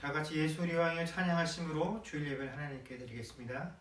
다 같이 예수 우리 왕을 찬양하심으로 주일 예배를 하나님께 드리겠습니다.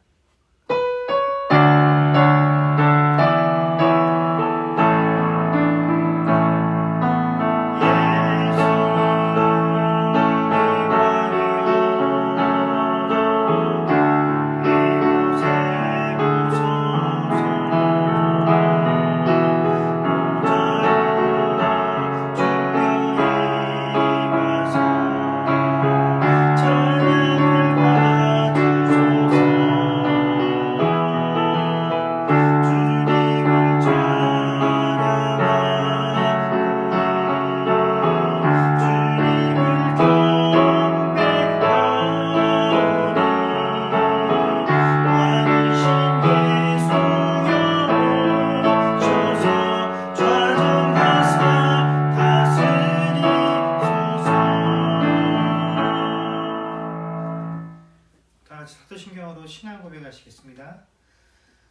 사도신경으로 신앙 고백하시겠습니다.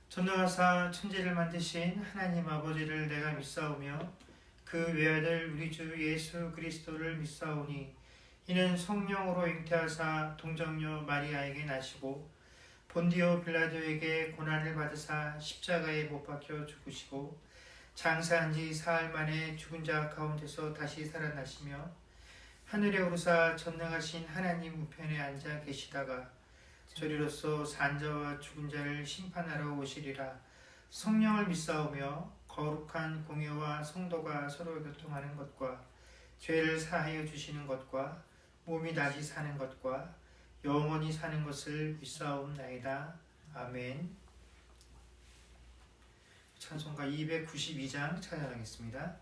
전능하사 천지를 만드신 하나님 아버지를 내가 믿사오며 그 외아들 우리 주 예수 그리스도를 믿사오니 이는 성령으로 잉태하사 동정녀 마리아에게 나시고 본디오 빌라도에게 고난을 받으사 십자가에 못 박혀 죽으시고 장사한 지 사흘 만에 죽은 자 가운데서 다시 살아나시며 하늘에 오르사 전능하신 하나님 우편에 앉아 계시다가 저리로서 산자와 죽은 자를 심판하러 오시리라. 성령을 믿사오며 거룩한 공회와 성도가 서로 교통하는 것과 죄를 사하여 주시는 것과 몸이 다시 사는 것과 영원히 사는 것을 믿사옵나이다. 아멘. 찬송가 292장 찬양하겠습니다.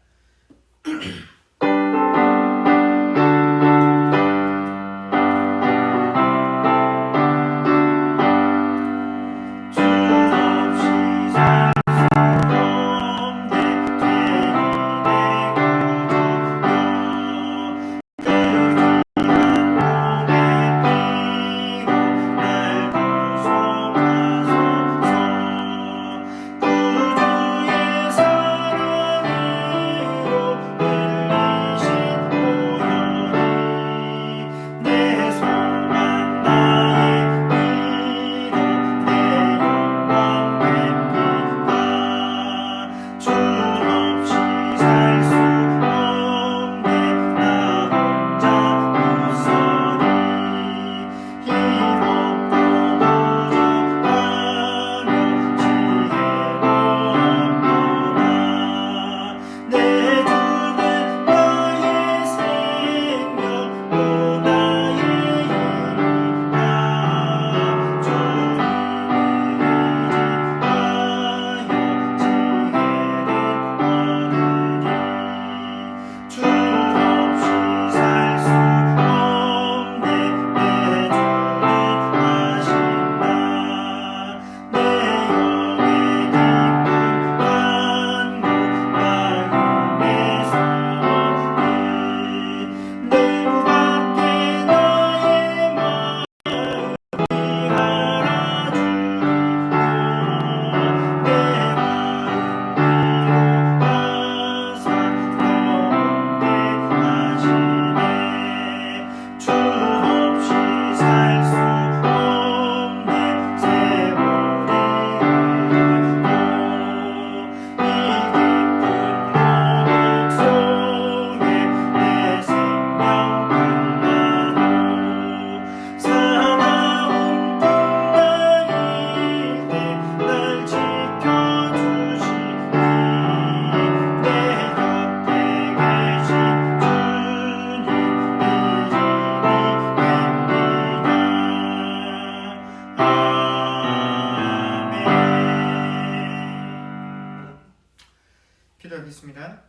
기도하겠습니다.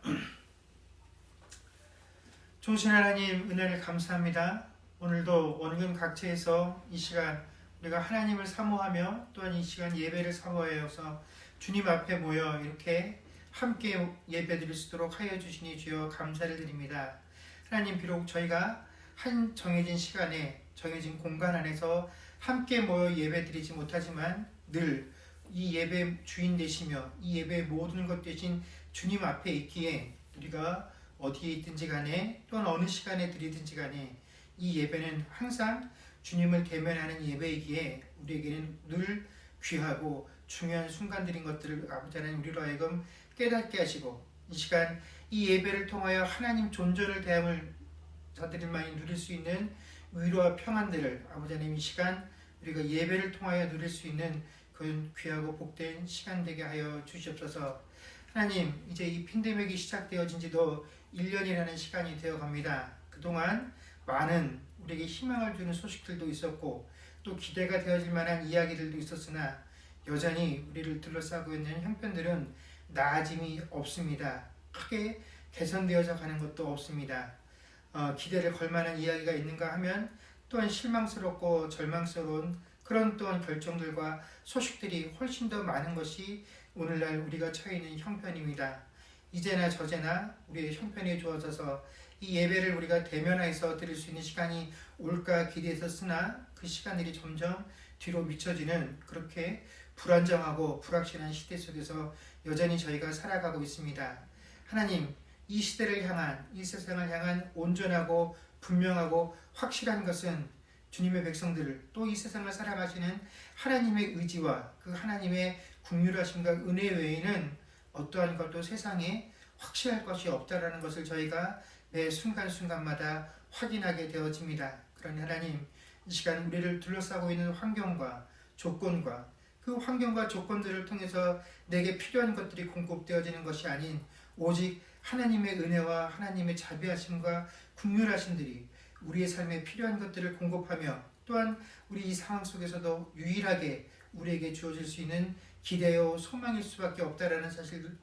좋으신 하나님 은혜를 감사합니다. 오늘도 원근 각처에서 이 시간 우리가 하나님을 사모하며 또한 이 시간 예배를 사모하여서 주님 앞에 모여 이렇게 함께 예배드릴 수 있도록 하여 주시니 주여 감사를 드립니다. 하나님, 비록 저희가 한 정해진 시간에 정해진 공간 안에서 함께 모여 예배드리지 못하지만 늘 이 예배 주인 되시며 이 예배의 모든 것 되신 주님 앞에 있기에 우리가 어디에 있든지 간에 또는 어느 시간에 드리든지 간에 이 예배는 항상 주님을 대면하는 예배이기에 우리에게는 늘 귀하고 중요한 순간들인 것들을 아버지 하나님 우리로 하여금 깨닫게 하시고 이 시간 이 예배를 통하여 하나님 존재를 대함을 자들만이 누릴 수 있는 위로와 평안들을 아버지 하나님 이 시간 우리가 예배를 통하여 누릴 수 있는 그런 귀하고 복된 시간 되게 하여 주시옵소서. 하나님 이제 이 팬데믹이 시작되어진 지도 1년이라는 시간이 되어 갑니다. 그동안 많은 우리에게 희망을 주는 소식들도 있었고 또 기대가 되어질 만한 이야기들도 있었으나 여전히 우리를 둘러싸고 있는 형편들은 나아짐이 없습니다. 크게 개선되어져 가는 것도 없습니다. 기대를 걸 만한 이야기가 있는가 하면 또한 실망스럽고 절망스러운 그런 또한 결정들과 소식들이 훨씬 더 많은 것이 오늘날 우리가 처해 있는 형편입니다. 이제나 저제나 우리의 형편이 주어져서 이 예배를 우리가 대면하여서 드릴 수 있는 시간이 올까 기대했었으나 그 시간들이 점점 뒤로 미쳐지는 그렇게 불안정하고 불확실한 시대 속에서 여전히 저희가 살아가고 있습니다. 하나님, 이 시대를 향한, 이 세상을 향한 온전하고 분명하고 확실한 것은 주님의 백성들을 또 이 세상을 살아가시는 하나님의 의지와 그 하나님의 긍휼하심과 은혜 외에는 어떠한 것도 세상에 확실할 것이 없다라는 것을 저희가 매 순간순간마다 확인하게 되어집니다. 그러니 하나님, 이 시간 우리를 둘러싸고 있는 환경과 조건과 그 환경과 조건들을 통해서 내게 필요한 것들이 공급되어지는 것이 아닌 오직 하나님의 은혜와 하나님의 자비하심과 긍휼하심들이 우리의 삶에 필요한 것들을 공급하며 또한 우리 이 상황 속에서도 유일하게 우리에게 주어질 수 있는 기대요 소망일 수밖에 없다라는 사실을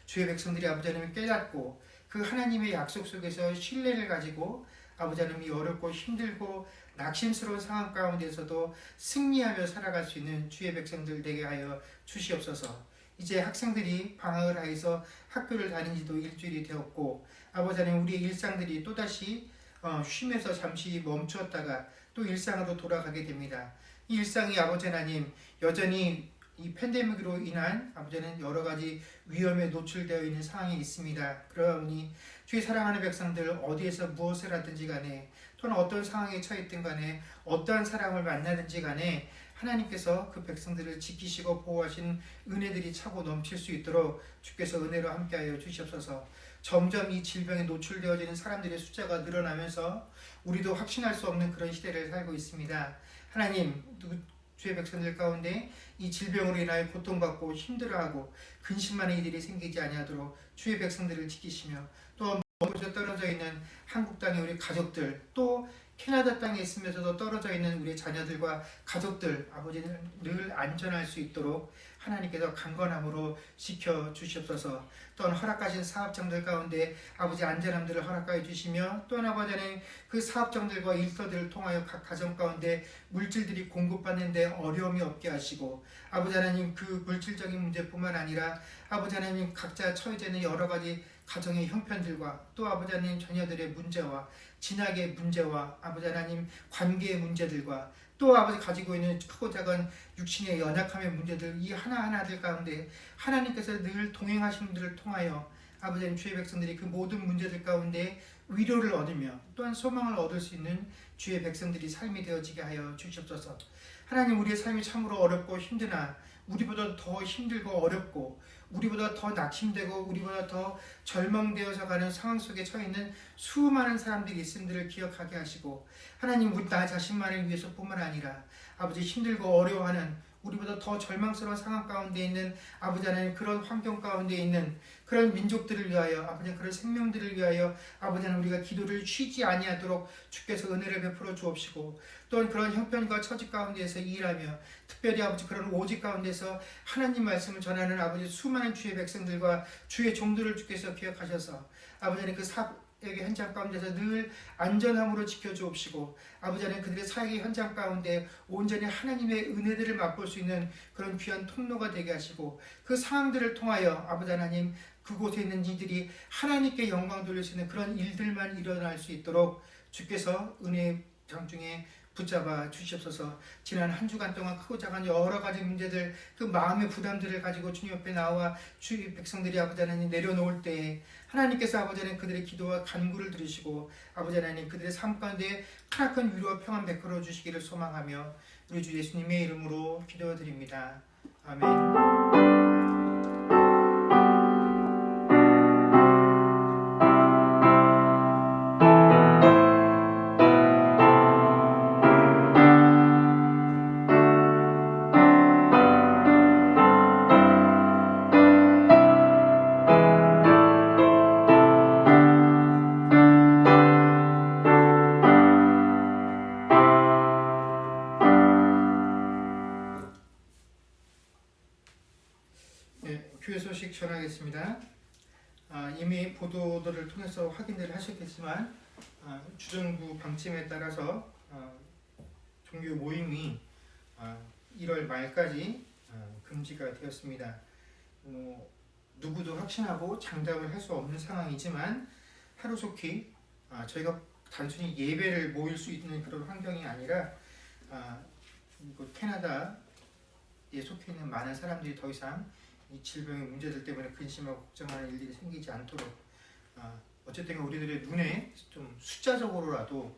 주의 백성들이 아버지 하나님을 깨닫고 그 하나님의 약속 속에서 신뢰를 가지고 아버지 하나님이 어렵고 힘들고 낙심스러운 상황 가운데서도 승리하며 살아갈 수 있는 주의 백성들 되게 하여 주시옵소서. 이제 학생들이 방학을 하여서 학교를 다닌 지도 일주일이 되었고 아버지 하나님 우리의 일상들이 또다시 쉼에서 잠시 멈추었다가 또 일상으로 돌아가게 됩니다. 이 일상이 아버지 하나님 여전히 이 팬데믹으로 인한 아버지는 여러 가지 위험에 노출되어 있는 상황이 있습니다. 그러니 주의 사랑하는 백성들 어디에서 무엇을 하든지 간에 또는 어떤 상황에 처했든 간에 어떠한 사람을 만나든지 간에 하나님께서 그 백성들을 지키시고 보호하신 은혜들이 차고 넘칠 수 있도록 주께서 은혜로 함께하여 주시옵소서. 점점 이 질병에 노출되어지는 사람들의 숫자가 늘어나면서 우리도 확신할 수 없는 그런 시대를 살고 있습니다. 하나님, 주의 백성들 가운데 이 질병으로 인하여 고통받고 힘들어하고 근심하는 이들이 생기지 아니하도록 주의 백성들을 지키시며 또 먼 곳에 떨어져 있는 한국 땅의 우리 가족들 또 캐나다 땅에 있으면서도 떨어져 있는 우리 자녀들과 가족들 아버지는 늘 안전할 수 있도록 하나님께서 강건함으로 지켜주시옵소서. 또한 허락하신 사업장들 가운데 아버지 안전함들을 허락하여 주시며 또한 아버지는 그 사업장들과 일터들을 통하여 각 가정 가운데 물질들이 공급받는데 어려움이 없게 하시고 아버지 하나님 그 물질적인 문제뿐만 아니라 아버지 하나님 각자 처해져 있는 여러 가지 가정의 형편들과 또 아버지 하나님 자녀들의 문제와 진학의 문제와 아버지 하나님 관계의 문제들과 또 아버지 가지고 있는 크고 작은 육신의 연약함의 문제들 이 하나하나들 가운데 하나님께서 늘 동행하신 분들을 통하여 아버지 하나님 주의 백성들이 그 모든 문제들 가운데 위로를 얻으며 또한 소망을 얻을 수 있는 주의 백성들이 삶이 되어지게 하여 주시옵소서. 하나님 우리의 삶이 참으로 어렵고 힘드나 우리보다 더 힘들고 어렵고 우리보다 더 낙심되고 우리보다 더 절망되어져 가는 상황 속에 처해 있는 수많은 사람들이 있음들을 기억하게 하시고 하나님 우리 나 자신만을 위해서 뿐만 아니라 아버지 힘들고 어려워하는 우리보다 더 절망스러운 상황 가운데 있는 아버지 하나님 그런 환경 가운데 있는 그런 민족들을 위하여 아버지 그런 생명들을 위하여 아버지 하나님 우리가 기도를 쉬지 아니하도록 주께서 은혜를 베풀어 주옵시고 또한 그런 형편과 처지 가운데에서 일하며 특별히 아버지 그런 오직 가운데서 하나님 말씀을 전하는 아버지 수많은 주의 백성들과 주의 종들을 주께서 기억하셔서 아버지 하나님 그 사역의 현장 가운데서 늘 안전함으로 지켜주옵시고 아버지 하나님 그들의 사역의 현장 가운데 온전히 하나님의 은혜들을 맛볼 수 있는 그런 귀한 통로가 되게 하시고 그 상황들을 통하여 아버지 하나님 그곳에 있는 이들이 하나님께 영광 돌릴 수 있는 그런 일들만 일어날 수 있도록 주께서 은혜의 장중에 붙잡아 주시옵소서. 지난 한 주간 동안 크고 작은 여러 가지 문제들 그 마음의 부담들을 가지고 주님 옆에 나와 주의 백성들이 아버지 하나님 내려놓을 때에 하나님께서 아버지 하나님 그들의 기도와 간구를 들으시고 아버지 하나님 그들의 삶 가운데 크나큰 위로와 평안 베풀어 주시기를 소망하며 우리 주 예수님의 이름으로 기도드립니다. 아멘. 교회 소식 전하겠습니다. 이미 보도들을 통해서 확인을 하셨겠지만 주정부 방침에 따라서 종교 모임이 1월 말까지 금지가 되었습니다. 누구도 확신하고 장담을 할 수 없는 상황이지만 하루속히 저희가 단순히 예배를 모일 수 있는 그런 환경이 아니라 캐나다에 속해 있는 많은 사람들이 더 이상 이 질병의 문제들 때문에 근심하고 걱정하는 일들이 생기지 않도록 어쨌든 우리들의 눈에 좀 숫자적으로라도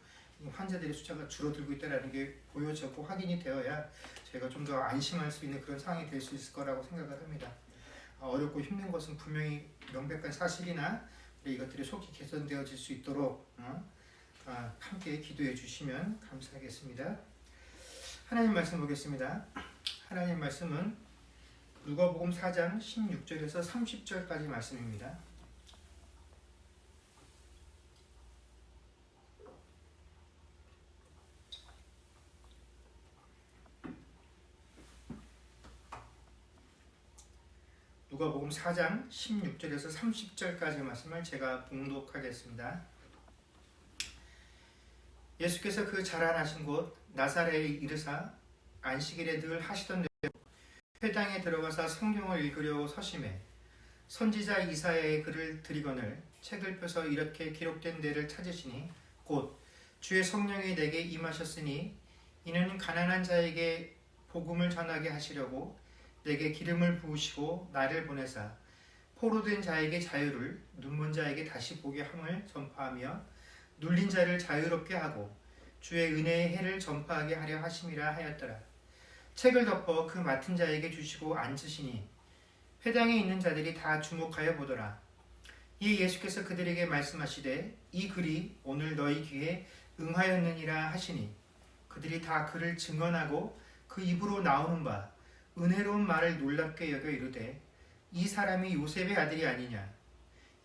환자들의 숫자가 줄어들고 있다는 게 보여졌고 확인이 되어야 저희가 좀 더 안심할 수 있는 그런 상황이 될 수 있을 거라고 생각을 합니다. 어렵고 힘든 것은 분명히 명백한 사실이나 이것들이 속히 개선되어질 수 있도록 함께 기도해 주시면 감사하겠습니다. 하나님 말씀 보겠습니다. 하나님 말씀은 누가복음 4장 16절에서 30절까지 말씀입니다. 누가복음 4장 16절에서 30절까지 말씀을 제가 봉독하겠습니다. 예수께서 그 자라나신 곳 나사렛에 이르사 안식일에 늘 하시던 대로 회당에 들어가서 성경을 읽으려고 서심해 선지자 이사야의 글을 들이거늘 책을 펴서 이렇게 기록된 데를 찾으시니 곧 주의 성령이 내게 임하셨으니 이는 가난한 자에게 복음을 전하게 하시려고 내게 기름을 부으시고 나를 보내사 포로된 자에게 자유를 눈먼 자에게 다시 보게 함을 전파하며 눌린 자를 자유롭게 하고 주의 은혜의 해를 전파하게 하려 하심이라 하였더라. 책을 덮어 그 맡은 자에게 주시고 앉으시니 회당에 있는 자들이 다 주목하여 보더라. 이에 예수께서 그들에게 말씀하시되 이 글이 오늘 너희 귀에 응하였느니라 하시니 그들이 다 그를 증언하고 그 입으로 나오는 바 은혜로운 말을 놀랍게 여겨 이르되 이 사람이 요셉의 아들이 아니냐.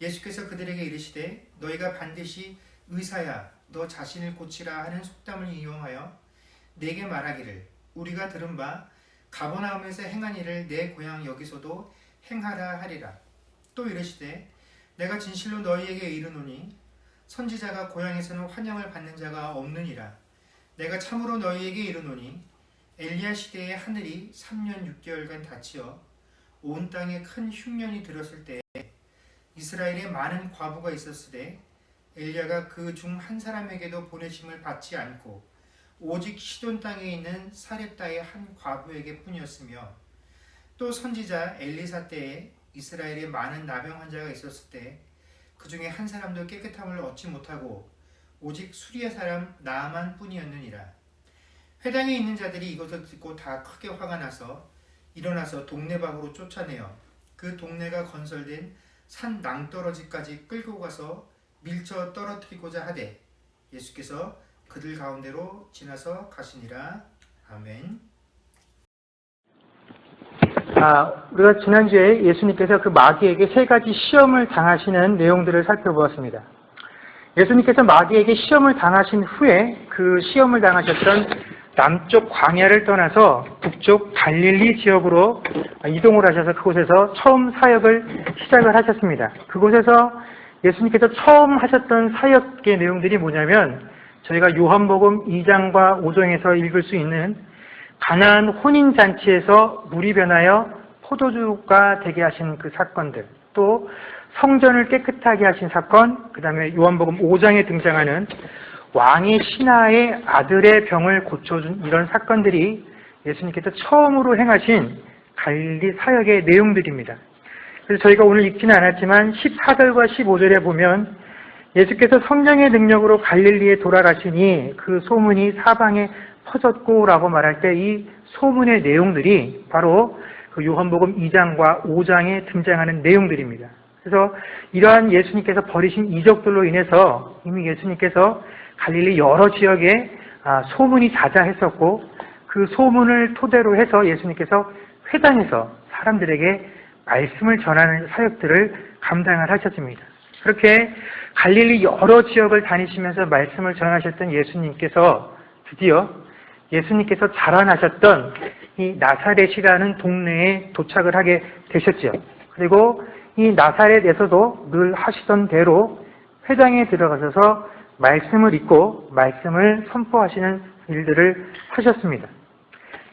예수께서 그들에게 이르시되 너희가 반드시 의사야 너 자신을 고치라 하는 속담을 인용하여 내게 말하기를 우리가 들은 바 가버나움에서 행한 일을 내 고향 여기서도 행하라 하리라. 또 이르시되 내가 진실로 너희에게 이르노니 선지자가 고향에서는 환영을 받는 자가 없느니라. 내가 참으로 너희에게 이르노니 엘리야 시대에 하늘이 3년 6개월간 닫히어 온 땅에 큰 흉년이 들었을 때 이스라엘에 많은 과부가 있었으되 엘리야가 그 중 한 사람에게도 보내심을 받지 않고 오직 시돈 땅에 있는 사렙다의 한 과부에게 뿐이었으며 또 선지자 엘리사 때에 이스라엘에 많은 나병 환자가 있었을 때 그 중에 한 사람도 깨끗함을 얻지 못하고 오직 수리의 사람 나아만 뿐이었느니라. 회당에 있는 자들이 이것을 듣고 다 크게 화가 나서 일어나서 동네 밖으로 쫓아내어 그 동네가 건설된 산 낭떠러지까지 끌고 가서 밀쳐 떨어뜨리고자 하되 예수께서 그들 가운데로 지나서 가시니라. 아멘. 우리가 지난주에 예수님께서 그 마귀에게 3가지 시험을 당하시는 내용들을 살펴보았습니다. 예수님께서 마귀에게 시험을 당하신 후에 그 시험을 당하셨던 남쪽 광야를 떠나서 북쪽 갈릴리 지역으로 이동을 하셔서 그곳에서 처음 사역을 시작을 하셨습니다. 그곳에서 예수님께서 처음 하셨던 사역의 내용들이 뭐냐면 저희가 요한복음 2장과 5장에서 읽을 수 있는 가나안 혼인잔치에서 물이 변하여 포도주가 되게 하신 그 사건들, 또 성전을 깨끗하게 하신 사건, 그 다음에 요한복음 5장에 등장하는 왕의 신하의 아들의 병을 고쳐준 이런 사건들이 예수님께서 처음으로 행하신 갈릴리 사역의 내용들입니다. 그래서 저희가 오늘 읽지는 않았지만 14절과 15절에 보면 예수께서 성령의 능력으로 갈릴리에 돌아가시니 그 소문이 사방에 퍼졌고라고 말할 때 이 소문의 내용들이 바로 그 요한복음 2장과 5장에 등장하는 내용들입니다. 그래서 이러한 예수님께서 벌이신 이적들로 인해서 이미 예수님께서 갈릴리 여러 지역에 소문이 자자했었고 그 소문을 토대로 해서 예수님께서 회당에서 사람들에게 말씀을 전하는 사역들을 감당을 하셨습니다. 그렇게 갈릴리 여러 지역을 다니시면서 말씀을 전하셨던 예수님께서 드디어 예수님께서 자라나셨던 이 나사렛이라는 동네에 도착을 하게 되셨죠. 그리고 이 나사렛에서도 늘 하시던 대로 회당에 들어가셔서 말씀을 읽고 말씀을 선포하시는 일들을 하셨습니다.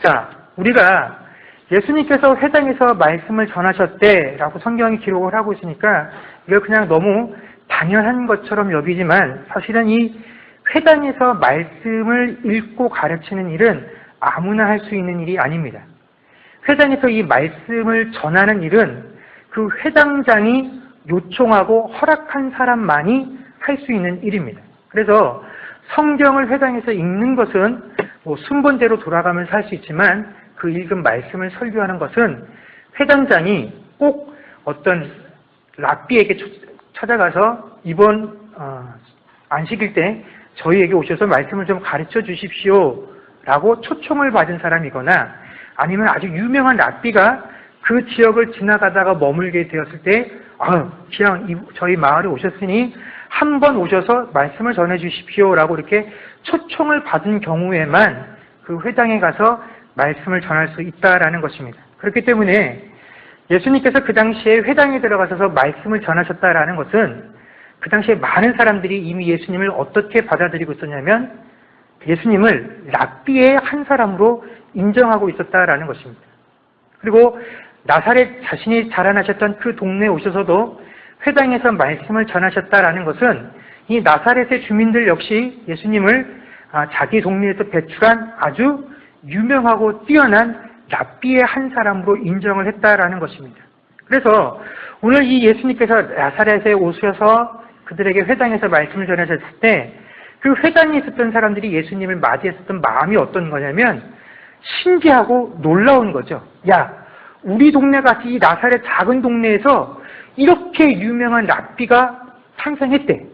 자, 우리가 예수님께서 회당에서 말씀을 전하셨대라고 성경이 기록을 하고 있으니까 이걸 그냥 너무 당연한 것처럼 여기지만 사실은 이 회당에서 말씀을 읽고 가르치는 일은 아무나 할 수 있는 일이 아닙니다. 회당에서 이 말씀을 전하는 일은 그 회당장이 요청하고 허락한 사람만이 할 수 있는 일입니다. 그래서 성경을 회당에서 읽는 것은 순번대로 돌아가면서 할 수 있지만 그 읽은 말씀을 설교하는 것은 회당장이 꼭 어떤 랍비에게 찾아가서 이번 안식일 때 저희에게 오셔서 말씀을 좀 가르쳐 주십시오 라고 초청을 받은 사람이거나 아니면 아주 유명한 랍비가 그 지역을 지나가다가 머물게 되었을 때 그냥 저희 마을에 오셨으니 한번 오셔서 말씀을 전해 주십시오 라고 이렇게 초청을 받은 경우에만 그 회당에 가서 말씀을 전할 수 있다라는 것입니다. 그렇기 때문에 예수님께서 그 당시에 회당에 들어가셔서 말씀을 전하셨다라는 것은 그 당시에 많은 사람들이 이미 예수님을 어떻게 받아들이고 있었냐면 예수님을 랍비의 한 사람으로 인정하고 있었다라는 것입니다. 그리고 나사렛 자신이 자라나셨던 그 동네에 오셔서도 회당에서 말씀을 전하셨다라는 것은 이 나사렛의 주민들 역시 예수님을 자기 동네에서 배출한 아주 유명하고 뛰어난 랍비의 한 사람으로 인정을 했다라는 것입니다. 그래서 오늘 이 예수님께서 나사렛에 오셔서 그들에게 회당에서 말씀을 전하셨을 때 그 회당에 있었던 사람들이 예수님을 맞이했었던 마음이 어떤 거냐면 신기하고 놀라운 거죠. 야, 우리 동네 같이 이 나사렛 작은 동네에서 이렇게 유명한 랍비가 탄생했대.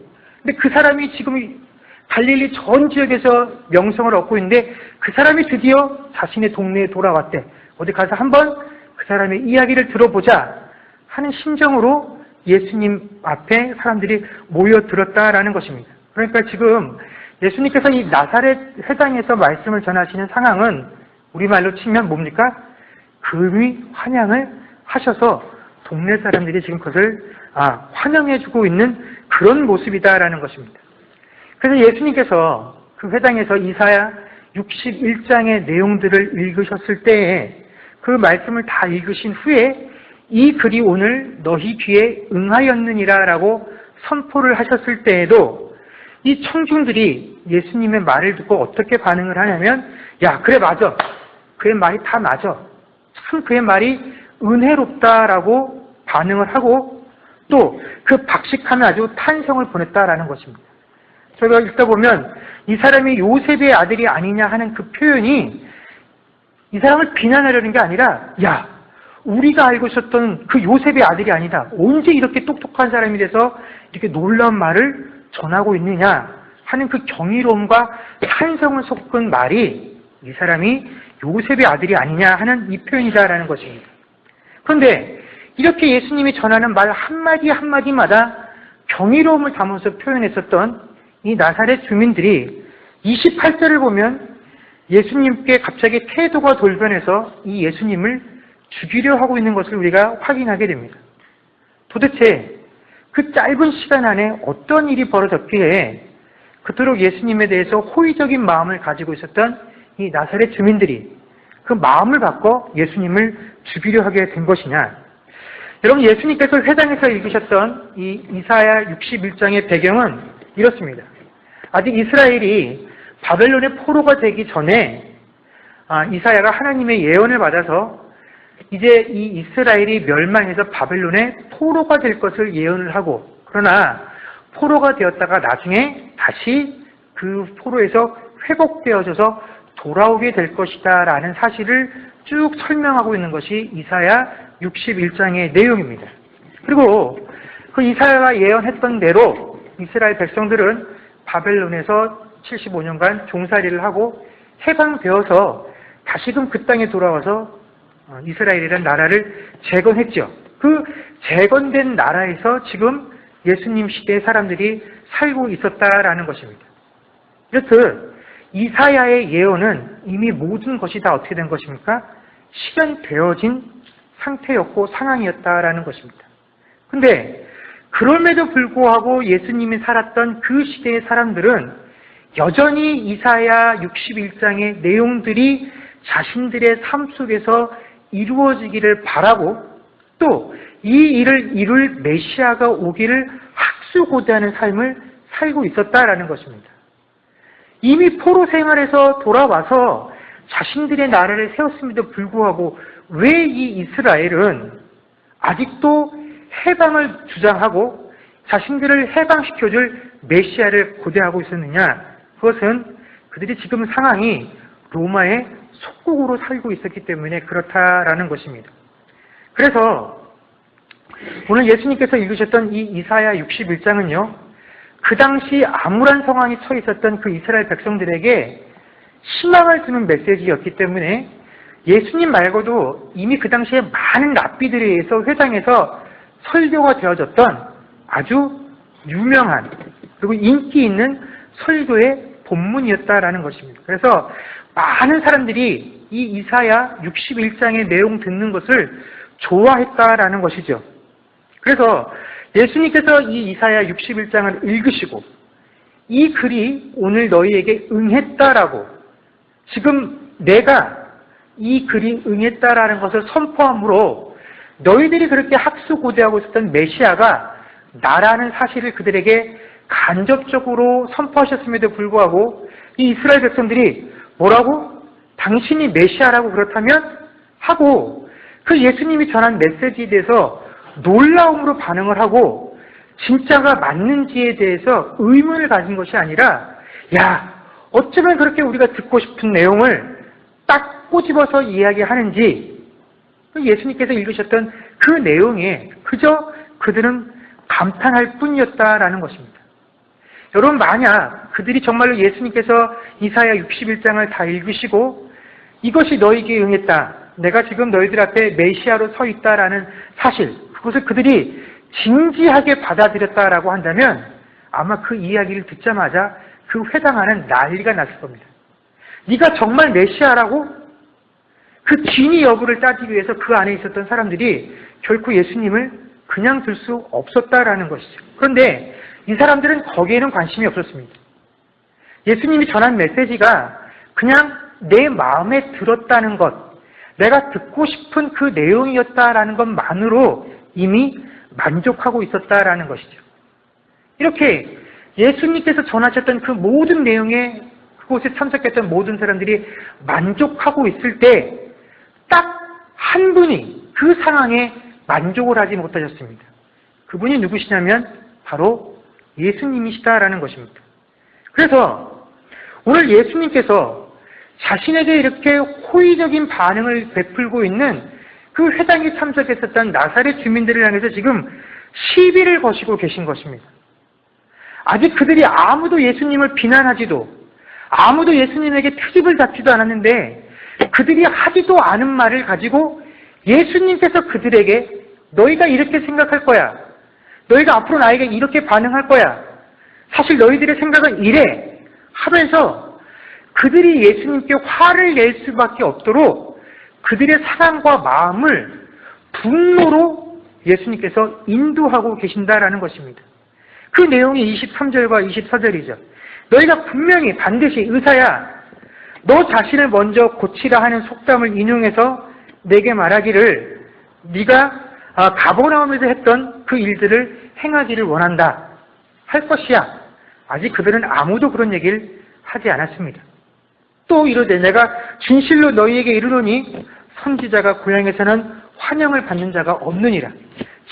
근데 그 사람이 지금 갈릴리 전 지역에서 명성을 얻고 있는데 그 사람이 드디어 자신의 동네에 돌아왔대. 어디 가서 한번 그 사람의 이야기를 들어보자 하는 심정으로 예수님 앞에 사람들이 모여들었다라는 것입니다. 그러니까 지금 예수님께서 이 나사렛 회당에서 말씀을 전하시는 상황은 우리말로 치면 뭡니까? 금이 환영을 하셔서 동네 사람들이 지금 그것을 환영해주고 있는 그런 모습이다라는 것입니다. 그래서 예수님께서 그 회당에서 이사야 61장의 내용들을 읽으셨을 때에 그 말씀을 다 읽으신 후에 이 글이 오늘 너희 귀에 응하였느니라 라고 선포를 하셨을 때에도 이 청중들이 예수님의 말을 듣고 어떻게 반응을 하냐면 야, 그래 맞아. 그의 말이 다 맞아. 참 그의 말이 은혜롭다라고 반응을 하고 또 그 박식함에 아주 탄성을 보냈다라는 것입니다. 저희가 읽다 보면 이 사람이 요셉의 아들이 아니냐 하는 그 표현이 이 사람을 비난하려는 게 아니라 야, 우리가 알고 있었던 그 요셉의 아들이 아니다. 언제 이렇게 똑똑한 사람이 돼서 이렇게 놀라운 말을 전하고 있느냐 하는 그 경이로움과 탄성을 섞은 말이 이 사람이 요셉의 아들이 아니냐 하는 이 표현이다라는 것입니다. 그런데 이렇게 예수님이 전하는 말 한마디 한마디마다 경이로움을 담아서 표현했었던 이 나사렛 주민들이 28절을 보면 예수님께 갑자기 태도가 돌변해서 이 예수님을 죽이려 하고 있는 것을 우리가 확인하게 됩니다. 도대체 그 짧은 시간 안에 어떤 일이 벌어졌기에 그토록 예수님에 대해서 호의적인 마음을 가지고 있었던 이 나사렛 주민들이 그 마음을 바꿔 예수님을 죽이려 하게 된 것이냐. 여러분, 예수님께서 회당에서 읽으셨던 이 이사야 61장의 배경은 이렇습니다. 아직 이스라엘이 바벨론의 포로가 되기 전에 이사야가 하나님의 예언을 받아서 이제 이 이스라엘이 멸망해서 바벨론의 포로가 될 것을 예언을 하고, 그러나 포로가 되었다가 나중에 다시 그 포로에서 회복되어져서 돌아오게 될 것이다 라는 사실을 쭉 설명하고 있는 것이 이사야 61장의 내용입니다. 그리고 그 이사야가 예언했던 대로 이스라엘 백성들은 바벨론에서 75년간 종살이를 하고 해방되어서 다시금 그 땅에 돌아와서 이스라엘이라는 나라를 재건했죠. 그 재건된 나라에서 지금 예수님 시대의 사람들이 살고 있었다라는 것입니다. 이렇듯 이사야의 예언은 이미 모든 것이 다 어떻게 된 것입니까? 실현되어진 상태였고 상황이었다라는 것입니다. 근데 그럼에도 불구하고 예수님이 살았던 그 시대의 사람들은 여전히 이사야 61장의 내용들이 자신들의 삶 속에서 이루어지기를 바라고 또 이 일을 이룰 메시아가 오기를 학수고대하는 삶을 살고 있었다라는 것입니다. 이미 포로 생활에서 돌아와서 자신들의 나라를 세웠음에도 불구하고 왜 이 이스라엘은 아직도 해방을 주장하고 자신들을 해방시켜줄 메시아를 고대하고 있었느냐? 그것은 그들이 지금 상황이 로마의 속국으로 살고 있었기 때문에 그렇다라는 것입니다. 그래서 오늘 예수님께서 읽으셨던 이 이사야 61장은요, 그 당시 암울한 상황이 처해 있었던 그 이스라엘 백성들에게 희망을 주는 메시지였기 때문에 예수님 말고도 이미 그 당시에 많은 랍비들에 의해서 회당에서 설교가 되어졌던 아주 유명한 그리고 인기 있는 설교의 본문이었다라는 것입니다. 그래서 많은 사람들이 이 이사야 61장의 내용 듣는 것을 좋아했다라는 것이죠. 그래서 예수님께서 이 이사야 61장을 읽으시고 이 글이 오늘 너희에게 응했다라고, 지금 내가 이 글이 응했다라는 것을 선포함으로 너희들이 그렇게 학수고대하고 있었던 메시아가 나라는 사실을 그들에게 간접적으로 선포하셨음에도 불구하고 이 이스라엘 백성들이 뭐라고? 당신이 메시아라고 그렇다면? 하고 그 예수님이 전한 메시지에 대해서 놀라움으로 반응을 하고 진짜가 맞는지에 대해서 의문을 가진 것이 아니라, 야, 어쩌면 그렇게 우리가 듣고 싶은 내용을 딱 꼬집어서 이야기하는지, 예수님께서 읽으셨던 그 내용에 그저 그들은 감탄할 뿐이었다라는 것입니다. 여러분, 만약 그들이 정말로 예수님께서 이사야 61장을 다 읽으시고 이것이 너희에게 응했다, 내가 지금 너희들 앞에 메시아로 서 있다라는 사실, 그것을 그들이 진지하게 받아들였다라고 한다면 아마 그 이야기를 듣자마자 그 회당 안은 난리가 났을 겁니다. 네가 정말 메시아라고? 그 진위 여부를 따지기 위해서 그 안에 있었던 사람들이 결코 예수님을 그냥 둘 수 없었다라는 것이죠. 그런데 이 사람들은 거기에는 관심이 없었습니다. 예수님이 전한 메시지가 그냥 내 마음에 들었다는 것, 내가 듣고 싶은 그 내용이었다라는 것만으로 이미 만족하고 있었다라는 것이죠. 이렇게 예수님께서 전하셨던 그 모든 내용에 그곳에 참석했던 모든 사람들이 만족하고 있을 때 딱 한 분이 그 상황에 만족을 하지 못하셨습니다. 그분이 누구시냐면 바로 예수님이시다라는 것입니다. 그래서 오늘 예수님께서 자신에게 이렇게 호의적인 반응을 베풀고 있는 그 회당에 참석했었던 나사렛 주민들을 향해서 지금 시비를 거시고 계신 것입니다. 아직 그들이 아무도 예수님을 비난하지도 아무도 예수님에게 트집을 잡지도 않았는데 그들이 하지도 않은 말을 가지고 예수님께서 그들에게 너희가 이렇게 생각할 거야, 너희가 앞으로 나에게 이렇게 반응할 거야, 사실 너희들의 생각은 이래 하면서 그들이 예수님께 화를 낼 수밖에 없도록 그들의 상황과 마음을 분노로 예수님께서 인도하고 계신다라는 것입니다. 그 내용이 23절과 24절이죠. 너희가 분명히 반드시 의사야, 너 자신을 먼저 고치라 하는 속담을 인용해서 내게 말하기를 네가 가버나움에서 했던 그 일들을 행하기를 원한다 할 것이야. 아직 그들은 아무도 그런 얘기를 하지 않았습니다. 또 이르되 내가 진실로 너희에게 이르노니 선지자가 고향에서는 환영을 받는 자가 없느니라.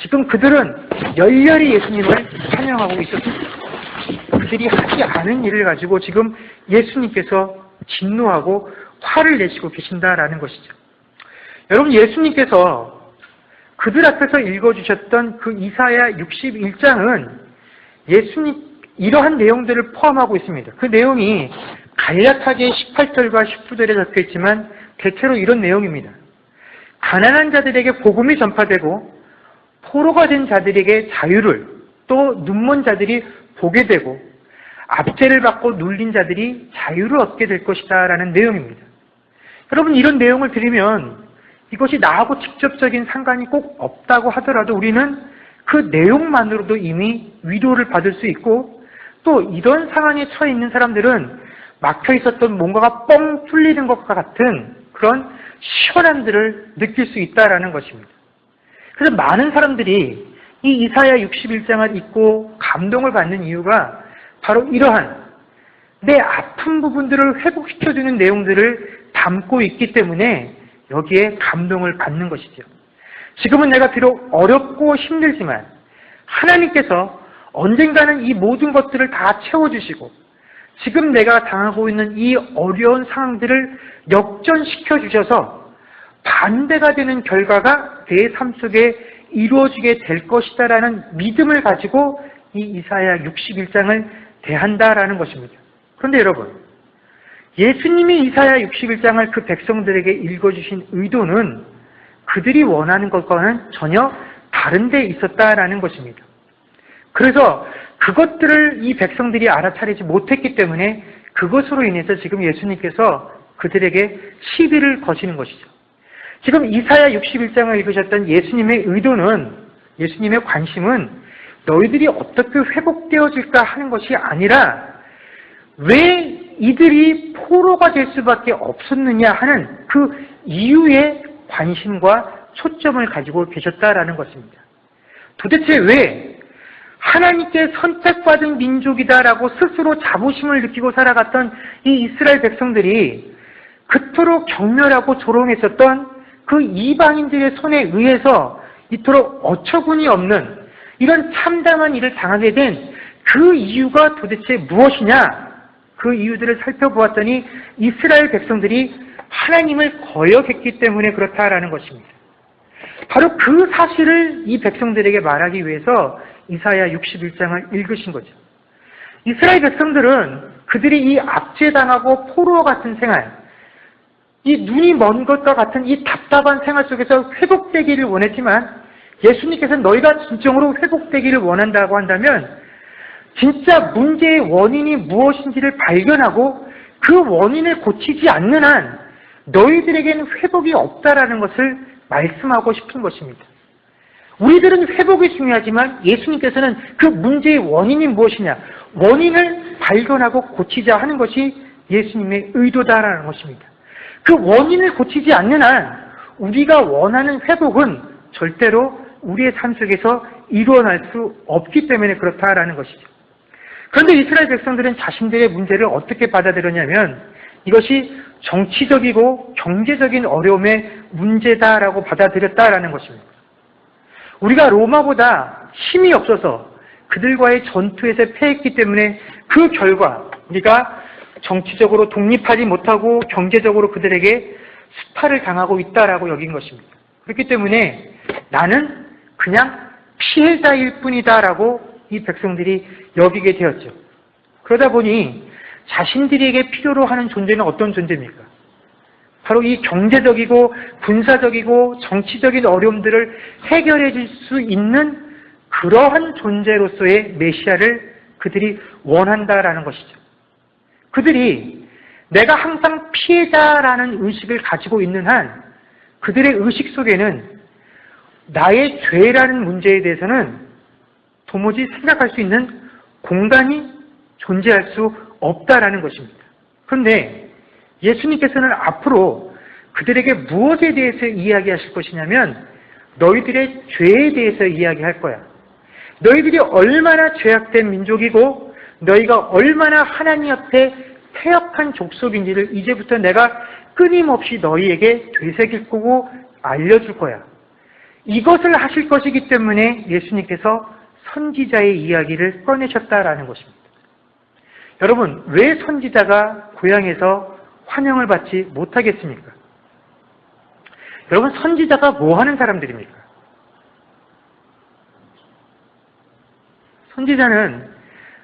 지금 그들은 열렬히 예수님을 환영하고 있었습니다. 그들이 하지 않은 일을 가지고 지금 예수님께서 진노하고 화를 내시고 계신다라는 것이죠. 여러분, 예수님께서 그들 앞에서 읽어주셨던 그 이사야 61장은 예수님 이러한 내용들을 포함하고 있습니다. 그 내용이 간략하게 18절과 19절에 적혀 있지만 대체로 이런 내용입니다. 가난한 자들에게 복음이 전파되고 포로가 된 자들에게 자유를, 또 눈먼 자들이 보게 되고 압제를 받고 눌린 자들이 자유를 얻게 될 것이다 라는 내용입니다. 여러분, 이런 내용을 들으면 이것이 나하고 직접적인 상관이 꼭 없다고 하더라도 우리는 그 내용만으로도 이미 위로를 받을 수 있고, 또 이런 상황에 처해 있는 사람들은 막혀 있었던 뭔가가 뻥 뚫리는 것과 같은 그런 시원함들을 느낄 수 있다라는 것입니다. 그래서 많은 사람들이 이 이사야 61장을 읽고 감동을 받는 이유가 바로 이러한 내 아픈 부분들을 회복시켜주는 내용들을 담고 있기 때문에 여기에 감동을 받는 것이죠. 지금은 내가 비록 어렵고 힘들지만 하나님께서 언젠가는 이 모든 것들을 다 채워주시고 지금 내가 당하고 있는 이 어려운 상황들을 역전시켜 주셔서 반대가 되는 결과가 내 삶 속에 이루어지게 될 것이다라는 믿음을 가지고 이 이사야 61장을 대한다라는 것입니다. 그런데 여러분, 예수님이 이사야 61장을 그 백성들에게 읽어주신 의도는 그들이 원하는 것과는 전혀 다른 데 있었다라는 것입니다. 그래서 그것들을 이 백성들이 알아차리지 못했기 때문에 그것으로 인해서 지금 예수님께서 그들에게 시비를 거시는 것이죠. 지금 이사야 61장을 읽으셨던 예수님의 의도는, 예수님의 관심은 너희들이 어떻게 회복되어질까 하는 것이 아니라 왜 이들이 포로가 될 수밖에 없었느냐 하는 그 이유에 관심과 초점을 가지고 계셨다라는 것입니다. 도대체 왜 하나님께 선택받은 민족이다라고 스스로 자부심을 느끼고 살아갔던 이 이스라엘 백성들이 그토록 경멸하고 조롱했었던 그 이방인들의 손에 의해서 이토록 어처구니 없는 이런 참담한 일을 당하게 된 그 이유가 도대체 무엇이냐? 그 이유들을 살펴보았더니 이스라엘 백성들이 하나님을 거역했기 때문에 그렇다라는 것입니다. 바로 그 사실을 이 백성들에게 말하기 위해서 이사야 61장을 읽으신 거죠. 이스라엘 백성들은 그들이 이 압제당하고 포로와 같은 생활, 이 눈이 먼 것과 같은 이 답답한 생활 속에서 회복되기를 원했지만 예수님께서는 너희가 진정으로 회복되기를 원한다고 한다면 진짜 문제의 원인이 무엇인지를 발견하고 그 원인을 고치지 않는 한 너희들에게는 회복이 없다라는 것을 말씀하고 싶은 것입니다. 우리들은 회복이 중요하지만 예수님께서는 그 문제의 원인이 무엇이냐, 원인을 발견하고 고치자 하는 것이 예수님의 의도다라는 것입니다. 그 원인을 고치지 않는 한 우리가 원하는 회복은 절대로 우리의 삶 속에서 일어날 수 없기 때문에 그렇다라는 것이죠. 그런데 이스라엘 백성들은 자신들의 문제를 어떻게 받아들였냐면 이것이 정치적이고 경제적인 어려움의 문제다라고 받아들였다라는 것입니다. 우리가 로마보다 힘이 없어서 그들과의 전투에서 패했기 때문에 그 결과 우리가 정치적으로 독립하지 못하고 경제적으로 그들에게 수탈을 당하고 있다라고 여긴 것입니다. 그렇기 때문에 나는 그냥 피해자일 뿐이다라고 이 백성들이 여기게 되었죠. 그러다 보니 자신들에게 필요로 하는 존재는 어떤 존재입니까? 바로 이 경제적이고 군사적이고 정치적인 어려움들을 해결해 줄 수 있는 그러한 존재로서의 메시아를 그들이 원한다라는 것이죠. 그들이 내가 항상 피해자라는 의식을 가지고 있는 한 그들의 의식 속에는 나의 죄라는 문제에 대해서는 도무지 생각할 수 있는 공간이 존재할 수 없다라는 것입니다. 그런데 예수님께서는 앞으로 그들에게 무엇에 대해서 이야기하실 것이냐면 너희들의 죄에 대해서 이야기할 거야. 너희들이 얼마나 죄악된 민족이고 너희가 얼마나 하나님 앞에 패역한 족속인지를 이제부터 내가 끊임없이 너희에게 되새길 거고 알려줄 거야. 이것을 하실 것이기 때문에 예수님께서 선지자의 이야기를 꺼내셨다라는 것입니다. 여러분, 왜 선지자가 고향에서 환영을 받지 못하겠습니까? 여러분, 선지자가 뭐 하는 사람들입니까? 선지자는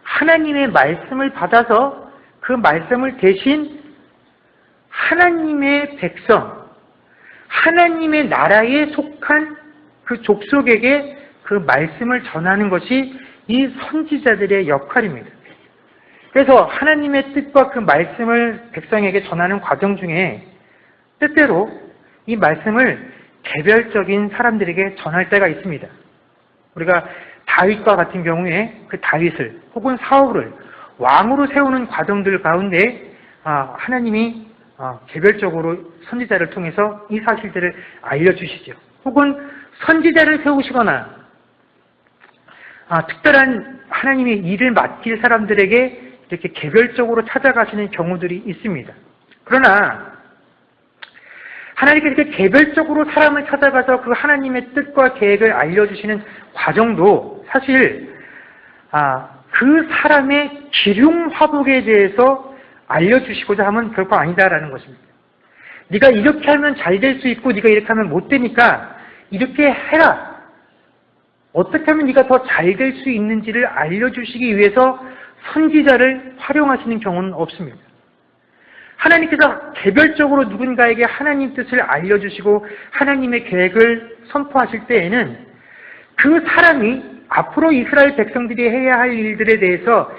하나님의 말씀을 받아서 그 말씀을 대신 하나님의 백성, 하나님의 나라에 속한 그 족속에게 그 말씀을 전하는 것이 이 선지자들의 역할입니다. 그래서 하나님의 뜻과 그 말씀을 백성에게 전하는 과정 중에 때때로 이 말씀을 개별적인 사람들에게 전할 때가 있습니다. 우리가 다윗과 같은 경우에 그 다윗을 혹은 사울을 왕으로 세우는 과정들 가운데 하나님이 개별적으로 선지자를 통해서 이 사실들을 알려주시죠. 혹은 선지자를 세우시거나 특별한 하나님의 일을 맡길 사람들에게 이렇게 개별적으로 찾아가시는 경우들이 있습니다. 그러나 하나님께서 이렇게 개별적으로 사람을 찾아가서 그 하나님의 뜻과 계획을 알려주시는 과정도 사실 그 사람의 기륭화복에 대해서 알려주시고자 하면 결코 아니다라는 것입니다. 네가 이렇게 하면 잘 될 수 있고 네가 이렇게 하면 못 되니까 이렇게 해라. 어떻게 하면 네가 더 잘 될 수 있는지를 알려주시기 위해서 선지자를 활용하시는 경우는 없습니다. 하나님께서 개별적으로 누군가에게 하나님 뜻을 알려주시고 하나님의 계획을 선포하실 때에는 그 사람이 앞으로 이스라엘 백성들이 해야 할 일들에 대해서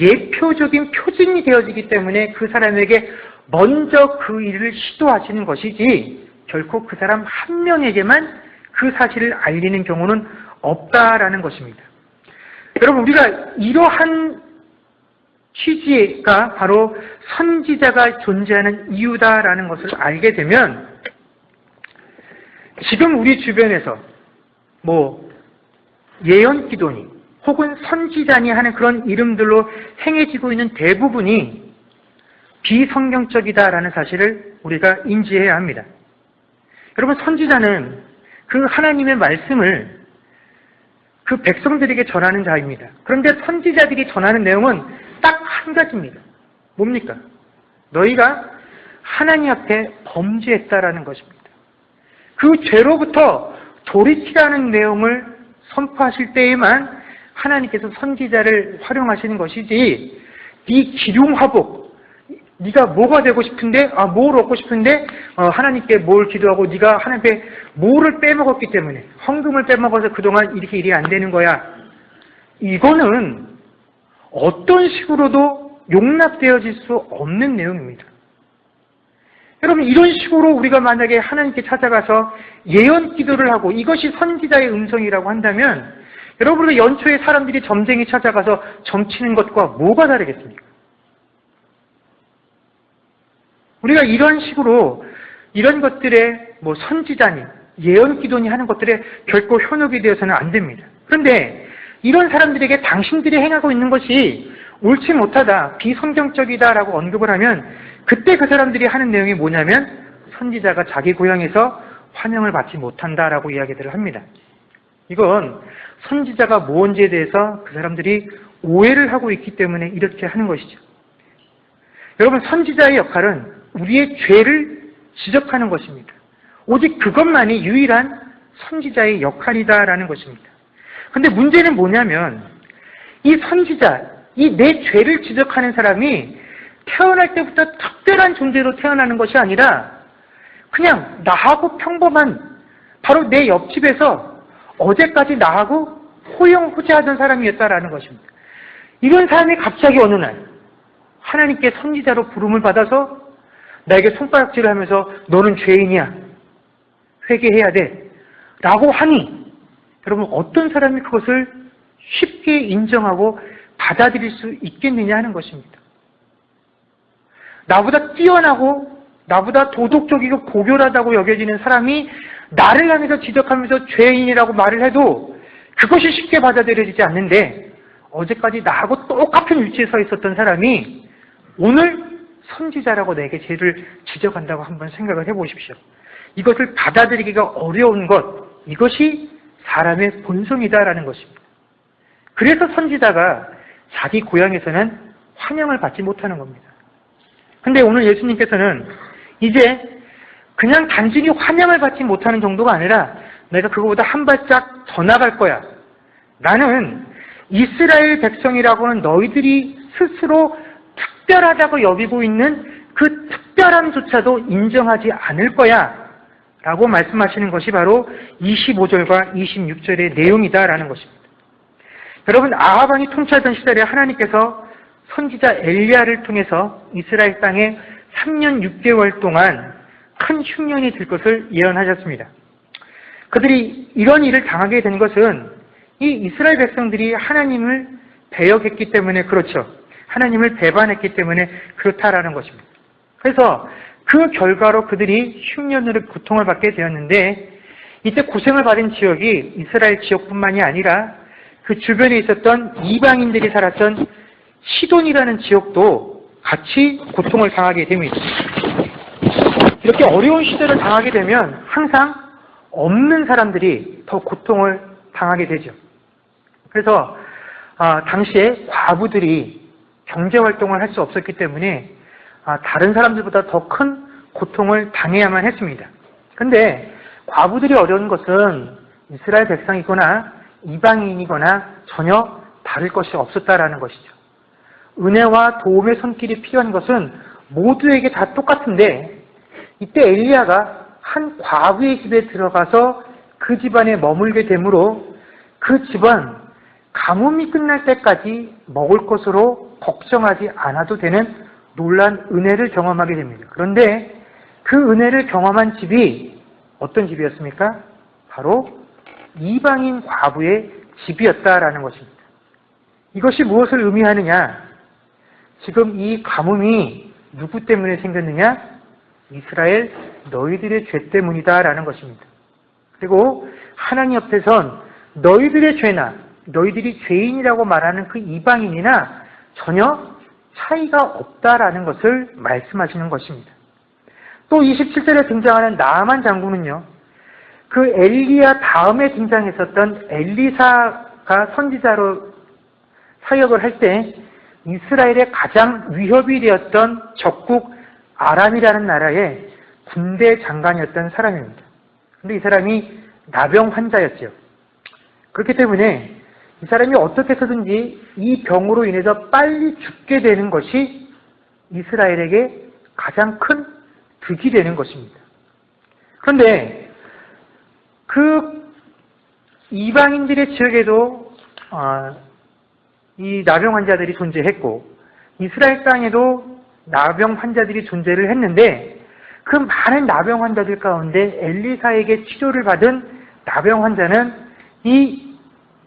예표적인 표징이 되어지기 때문에 그 사람에게 먼저 그 일을 시도하시는 것이지 결코 그 사람 한 명에게만 그 사실을 알리는 경우는 없다라는 것입니다. 여러분, 우리가 이러한 취지가 바로 선지자가 존재하는 이유다라는 것을 알게 되면 지금 우리 주변에서 예언기도니 혹은 선지자니 하는 그런 이름들로 행해지고 있는 대부분이 비성경적이다라는 사실을 우리가 인지해야 합니다. 여러분, 선지자는 그 하나님의 말씀을 그 백성들에게 전하는 자입니다. 그런데 선지자들이 전하는 내용은 딱 한 가지입니다. 뭡니까? 너희가 하나님 앞에 범죄했다라는 것입니다. 그 죄로부터 돌이키라는 내용을 선포하실 때에만 하나님께서 선지자를 활용하시는 것이지 네 기륭화복, 네가 뭐가 되고 싶은데 뭘 얻고 싶은데 하나님께 뭘 기도하고 네가 하나님께 뭐를 빼먹었기 때문에 헌금을 빼먹어서 그동안 이렇게 일이 안 되는 거야. 이거는 어떤 식으로도 용납되어질 수 없는 내용입니다. 여러분, 이런 식으로 우리가 만약에 하나님께 찾아가서 예언 기도를 하고 이것이 선지자의 음성이라고 한다면 여러분, 우리가 연초에 사람들이 점쟁이 찾아가서 점치는 것과 뭐가 다르겠습니까? 우리가 이런 식으로 이런 것들에 선지자니 예언 기도니 하는 것들에 결코 현혹이 되어서는 안 됩니다. 그런데 이런 사람들에게 당신들이 행하고 있는 것이 옳지 못하다, 비성경적이다라고 언급을 하면 그때 그 사람들이 하는 내용이 뭐냐면 선지자가 자기 고향에서 환영을 받지 못한다라고 이야기들을 합니다. 이건 선지자가 무언지에 대해서 그 사람들이 오해를 하고 있기 때문에 이렇게 하는 것이죠. 여러분, 선지자의 역할은 우리의 죄를 지적하는 것입니다. 오직 그것만이 유일한 선지자의 역할이다라는 것입니다. 근데 문제는 뭐냐면 이 선지자, 이 내 죄를 지적하는 사람이 태어날 때부터 특별한 존재로 태어나는 것이 아니라 그냥 나하고 평범한 바로 내 옆집에서 어제까지 나하고 호영호재하던 사람이었다라는 것입니다. 이런 사람이 갑자기 어느 날 하나님께 선지자로 부름을 받아서 나에게 손가락질을 하면서 너는 죄인이야, 회개해야 돼 라고 하니 여러분, 어떤 사람이 그것을 쉽게 인정하고 받아들일 수 있겠느냐 하는 것입니다. 나보다 뛰어나고 나보다 도덕적이고 고결하다고 여겨지는 사람이 나를 향해서 지적하면서 죄인이라고 말을 해도 그것이 쉽게 받아들여지지 않는데 어제까지 나하고 똑같은 위치에 서 있었던 사람이 오늘 선지자라고 내게 죄를 지적한다고 한번 생각을 해보십시오. 이것을 받아들이기가 어려운 것, 이것이 사람의 본성이다라는 것입니다. 그래서 선지자가 자기 고향에서는 환영을 받지 못하는 겁니다. 근데 오늘 예수님께서는 이제 그냥 단순히 환영을 받지 못하는 정도가 아니라 내가 그거보다 한 발짝 더 나갈 거야. 나는 이스라엘 백성이라고는 너희들이 스스로 특별하다고 여기고 있는 그 특별함조차도 인정하지 않을 거야 라고 말씀하시는 것이 바로 25절과 26절의 내용이다라는 것입니다. 여러분, 아합 왕이 통치하던 시절에 하나님께서 선지자 엘리야를 통해서 이스라엘 땅에 3년 6개월 동안 큰 흉년이 들 것을 예언하셨습니다. 그들이 이런 일을 당하게 된 것은 이 이스라엘 백성들이 하나님을 배역했기 때문에 그렇죠. 하나님을 배반했기 때문에 그렇다라는 것입니다. 그래서 그 결과로 그들이 흉년으로 고통을 받게 되었는데 이때 고생을 받은 지역이 이스라엘 지역뿐만이 아니라 그 주변에 있었던 이방인들이 살았던 시돈이라는 지역도 같이 고통을 당하게 됩니다. 이렇게 어려운 시대를 당하게 되면 항상 없는 사람들이 더 고통을 당하게 되죠. 그래서 당시에 과부들이 경제활동을 할 수 없었기 때문에 다른 사람들보다 더 큰 고통을 당해야만 했습니다. 그런데 과부들이 어려운 것은 이스라엘 백성이거나 이방인이거나 전혀 다를 것이 없었다라는 것이죠. 은혜와 도움의 손길이 필요한 것은 모두에게 다 똑같은데 이때 엘리야가 한 과부의 집에 들어가서 그 집안에 머물게 되므로 그 집안 가뭄이 끝날 때까지 먹을 것으로 걱정하지 않아도 되는 놀란 은혜를 경험하게 됩니다. 그런데 그 은혜를 경험한 집이 어떤 집이었습니까? 바로 이방인 과부의 집이었다라는 것입니다. 이것이 무엇을 의미하느냐? 지금 이 가뭄이 누구 때문에 생겼느냐? 이스라엘 너희들의 죄 때문이다라는 것입니다. 그리고 하나님 앞에선 너희들의 죄나 너희들이 죄인이라고 말하는 그 이방인이나 전혀 차이가 없다라는 것을 말씀하시는 것입니다. 또 27절에 등장하는 나아만 장군은요, 그 엘리야 다음에 등장했었던 엘리사가 선지자로 사역을 할 때 이스라엘의 가장 위협이 되었던 적국 아람이라는 나라의 군대 장관이었던 사람입니다. 그런데 이 사람이 나병 환자였죠. 그렇기 때문에 이 사람이 어떻게 해서든지 이 병으로 인해서 빨리 죽게 되는 것이 이스라엘에게 가장 큰 득이 되는 것입니다. 그런데 그 이방인들의 지역에도 이 나병 환자들이 존재했고 이스라엘 땅에도 나병 환자들이 존재를 했는데 그 많은 나병 환자들 가운데 엘리사에게 치료를 받은 나병 환자는 이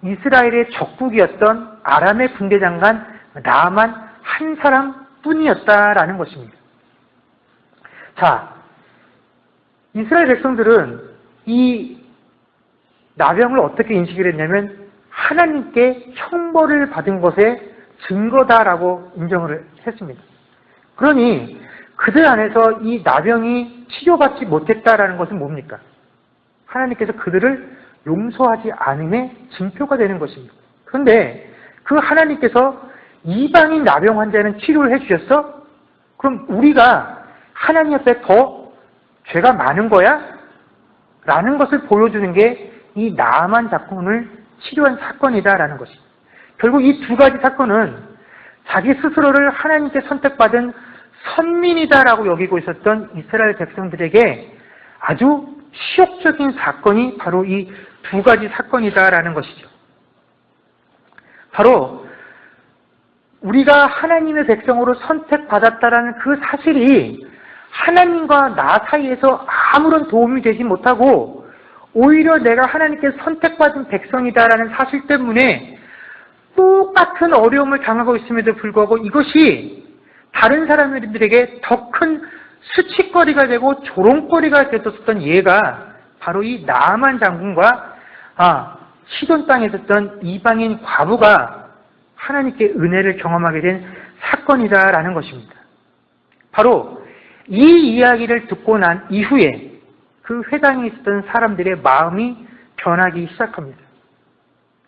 이스라엘의 적국이었던 아람의 군대 장관 나아만 한 사람뿐이었다라는 것입니다. 자, 이스라엘 백성들은 이 나병을 어떻게 인식을 했냐면 하나님께 형벌을 받은 것의 증거다라고 인정을 했습니다. 그러니 그들 안에서 이 나병이 치료받지 못했다라는 것은 뭡니까? 하나님께서 그들을 용서하지 않음의 징표가 되는 것입니다. 그런데 그 하나님께서 이방인 나병 환자는 치료를 해주셨어? 그럼 우리가 하나님 앞에 더 죄가 많은 거야? 라는 것을 보여주는 게 이 나아만 사건을 치료한 사건이다라는 것입니다. 결국 이 두 가지 사건은 자기 스스로를 하나님께 선택받은 선민이다라고 여기고 있었던 이스라엘 백성들에게 아주 시욕적인 사건이 바로 이 두 가지 사건이다라는 것이죠. 바로 우리가 하나님의 백성으로 선택받았다라는 그 사실이 하나님과 나 사이에서 아무런 도움이 되지 못하고 오히려 내가 하나님께 선택받은 백성이다라는 사실 때문에 똑같은 어려움을 당하고 있음에도 불구하고 이것이 다른 사람들에게 더 큰 수치거리가 되고 조롱거리가 됐었던 예가 바로 이 나아만 장군과 시돈 땅에 있었던 이방인 과부가 하나님께 은혜를 경험하게 된 사건이다라는 것입니다. 바로 이 이야기를 듣고 난 이후에 그 회당에 있었던 사람들의 마음이 변하기 시작합니다.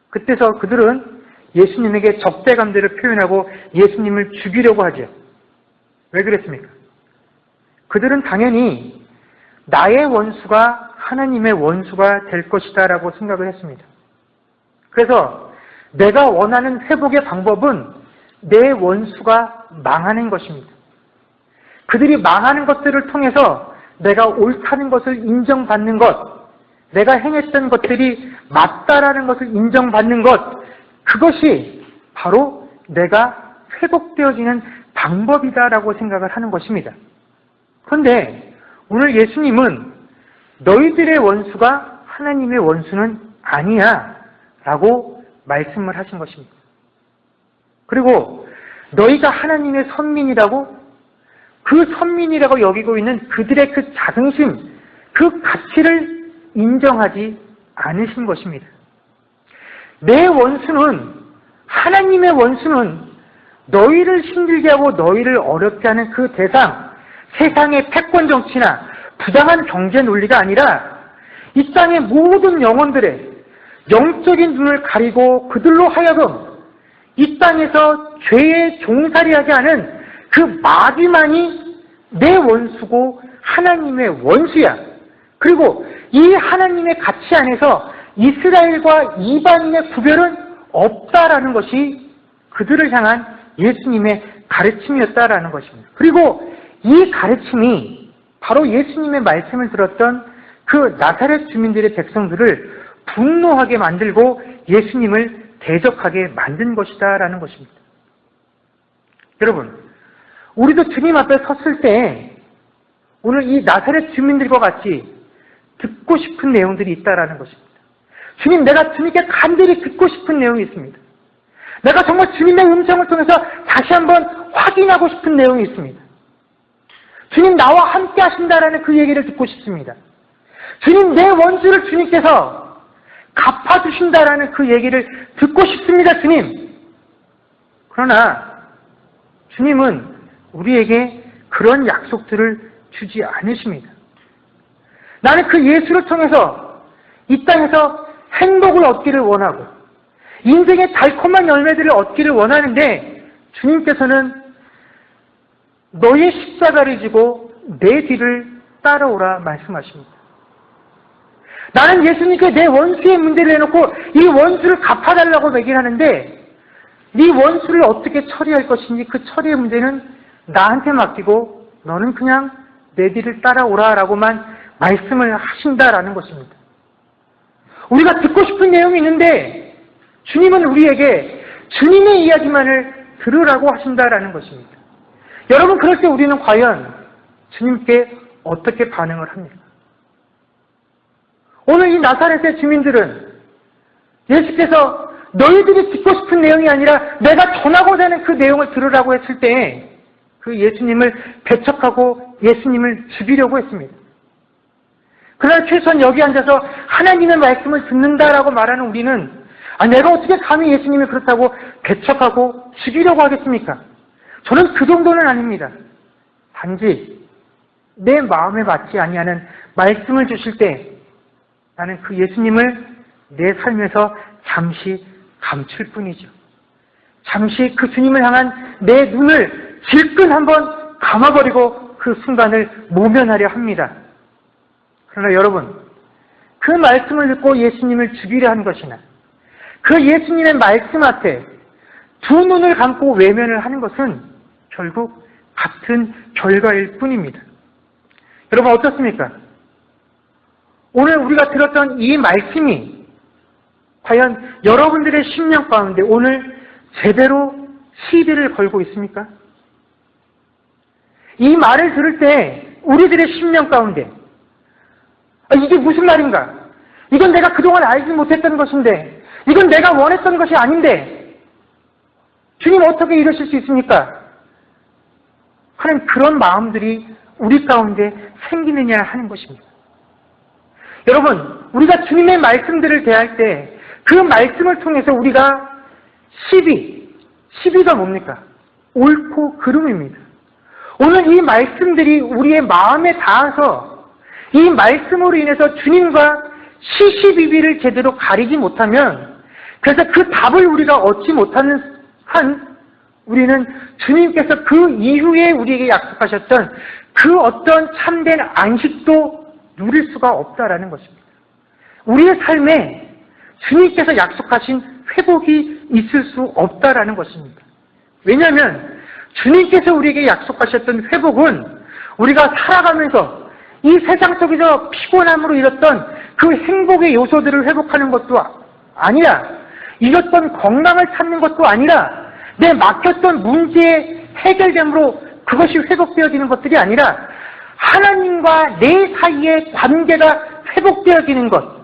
그때서 그들은 예수님에게 적대감들을 표현하고 예수님을 죽이려고 하죠. 왜 그랬습니까? 그들은 당연히 나의 원수가 하나님의 원수가 될 것이다 라고 생각을 했습니다. 그래서 내가 원하는 회복의 방법은 내 원수가 망하는 것입니다. 그들이 망하는 것들을 통해서 내가 옳다는 것을 인정받는 것, 내가 행했던 것들이 맞다라는 것을 인정받는 것, 그것이 바로 내가 회복되어지는 방법이다라고 생각을 하는 것입니다. 그런데 오늘 예수님은 너희들의 원수가 하나님의 원수는 아니야 라고 말씀을 하신 것입니다. 그리고 너희가 하나님의 선민이라고, 그 선민이라고 여기고 있는 그들의 그 자긍심, 그 가치를 인정하지 않으신 것입니다. 내 원수는, 하나님의 원수는 너희를 힘들게 하고 너희를 어렵게 하는 그 대상, 세상의 패권 정치나 부당한 경제 논리가 아니라 이 땅의 모든 영혼들의 영적인 눈을 가리고 그들로 하여금 이 땅에서 죄의 종살이하게 하는 그 마귀만이 내 원수고 하나님의 원수야. 그리고 이 하나님의 가치 안에서 이스라엘과 이방인의 구별은 없다라는 것이 그들을 향한 예수님의 가르침이었다라는 것입니다. 그리고 이 가르침이 바로 예수님의 말씀을 들었던 그 나사렛 주민들의 백성들을 분노하게 만들고 예수님을 대적하게 만든 것이다라는 것입니다. 여러분, 우리도 주님 앞에 섰을 때 오늘 이 나사렛 주민들과 같이 듣고 싶은 내용들이 있다라는 것입니다. 주님, 내가 주님께 간절히 듣고 싶은 내용이 있습니다. 내가 정말 주님의 음성을 통해서 다시 한번 확인하고 싶은 내용이 있습니다. 주님, 나와 함께 하신다라는 그 얘기를 듣고 싶습니다. 주님, 내 원수를 주님께서 갚아주신다라는 그 얘기를 듣고 싶습니다, 주님. 그러나 주님은 우리에게 그런 약속들을 주지 않으십니다. 나는 그 예수를 통해서 이 땅에서 행복을 얻기를 원하고 인생의 달콤한 열매들을 얻기를 원하는데 주님께서는 너의 십자가를 지고 내 뒤를 따라오라 말씀하십니다. 나는 예수님께 내 원수의 문제를 해놓고 이 원수를 갚아달라고 얘기를 하는데 네 원수를 어떻게 처리할 것인지 그 처리의 문제는 나한테 맡기고 너는 그냥 내 뒤를 따라오라라고만 말씀을 하신다라는 것입니다. 우리가 듣고 싶은 내용이 있는데 주님은 우리에게 주님의 이야기만을 들으라고 하신다라는 것입니다. 여러분, 그럴 때 우리는 과연 주님께 어떻게 반응을 합니까? 오늘 이 나사렛의 주민들은 예수께서 너희들이 듣고 싶은 내용이 아니라 내가 전하고자 하는 그 내용을 들으라고 했을 때 그 예수님을 배척하고 예수님을 죽이려고 했습니다. 그러나 최소한 여기 앉아서 하나님의 말씀을 듣는다라고 말하는 우리는 내가 어떻게 감히 예수님을 그렇다고 배척하고 죽이려고 하겠습니까? 저는 그 정도는 아닙니다. 단지 내 마음에 맞지 아니하는 말씀을 주실 때 나는 그 예수님을 내 삶에서 잠시 감출 뿐이죠. 잠시 그 주님을 향한 내 눈을 질끈 한번 감아버리고 그 순간을 모면하려 합니다. 그러나 여러분, 그 말씀을 듣고 예수님을 죽이려 한 것이나 그 예수님의 말씀 앞에 두 눈을 감고 외면을 하는 것은 결국 같은 결과일 뿐입니다. 여러분, 어떻습니까? 오늘 우리가 들었던 이 말씀이 과연 여러분들의 심령 가운데 오늘 제대로 시비를 걸고 있습니까? 이 말을 들을 때 우리들의 심령 가운데 이게 무슨 말인가? 이건 내가 그동안 알지 못했던 것인데, 이건 내가 원했던 것이 아닌데 주님 어떻게 이러실 수 있습니까? 하는 그런 마음들이 우리 가운데 생기느냐 하는 것입니다. 여러분, 우리가 주님의 말씀들을 대할 때 그 말씀을 통해서 우리가 시비가 뭡니까? 옳고 그름입니다. 오늘 이 말씀들이 우리의 마음에 닿아서 이 말씀으로 인해서 주님과 시시비비를 제대로 가리지 못하면, 그래서 그 답을 우리가 얻지 못하는 한 우리는 주님께서 그 이후에 우리에게 약속하셨던 그 어떤 참된 안식도 누릴 수가 없다라는 것입니다. 우리의 삶에 주님께서 약속하신 회복이 있을 수 없다라는 것입니다. 왜냐하면 주님께서 우리에게 약속하셨던 회복은 우리가 살아가면서 이 세상 속에서 피곤함으로 잃었던 그 행복의 요소들을 회복하는 것도 아니라, 잃었던 건강을 찾는 것도 아니라, 내 막혔던 문제의 해결됨으로 그것이 회복되어지는 것들이 아니라 하나님과 내 사이의 관계가 회복되어지는 것,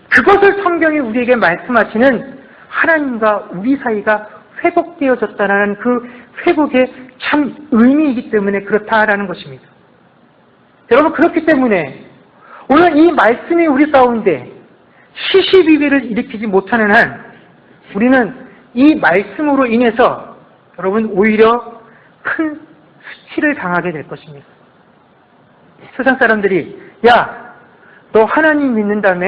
그것을 성경이 우리에게 말씀하시는 하나님과 우리 사이가 회복되어졌다는 그 회복의 참 의미이기 때문에 그렇다라는 것입니다. 여러분, 그렇기 때문에 오늘 이 말씀이 우리 가운데 시시비비를 일으키지 못하는 한 우리는 이 말씀으로 인해서 여러분 오히려 큰 수치를 당하게 될 것입니다. 세상 사람들이 야, 너 하나님 믿는다며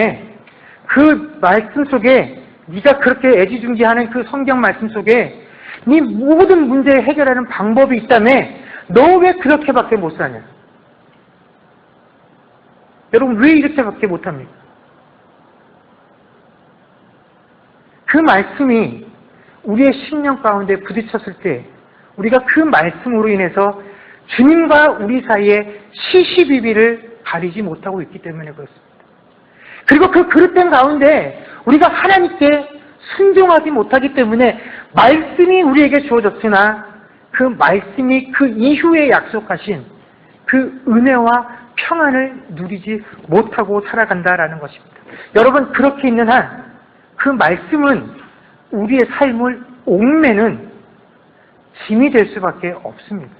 그 말씀 속에 네가 그렇게 애지중지하는 그 성경 말씀 속에 네 모든 문제를 해결하는 방법이 있다며 너 왜 그렇게밖에 못 사냐? 여러분 왜 이렇게밖에 못합니까? 그 말씀이 우리의 심령 가운데 부딪혔을 때 우리가 그 말씀으로 인해서 주님과 우리 사이에 시시비비를 가리지 못하고 있기 때문에 그렇습니다. 그리고 그 그릇된 가운데 우리가 하나님께 순종하지 못하기 때문에 말씀이 우리에게 주어졌으나 그 말씀이 그 이후에 약속하신 그 은혜와 평안을 누리지 못하고 살아간다라는 것입니다. 여러분, 그렇게 있는 한 그 말씀은 우리의 삶을 옥매는 짐이 될 수밖에 없습니다.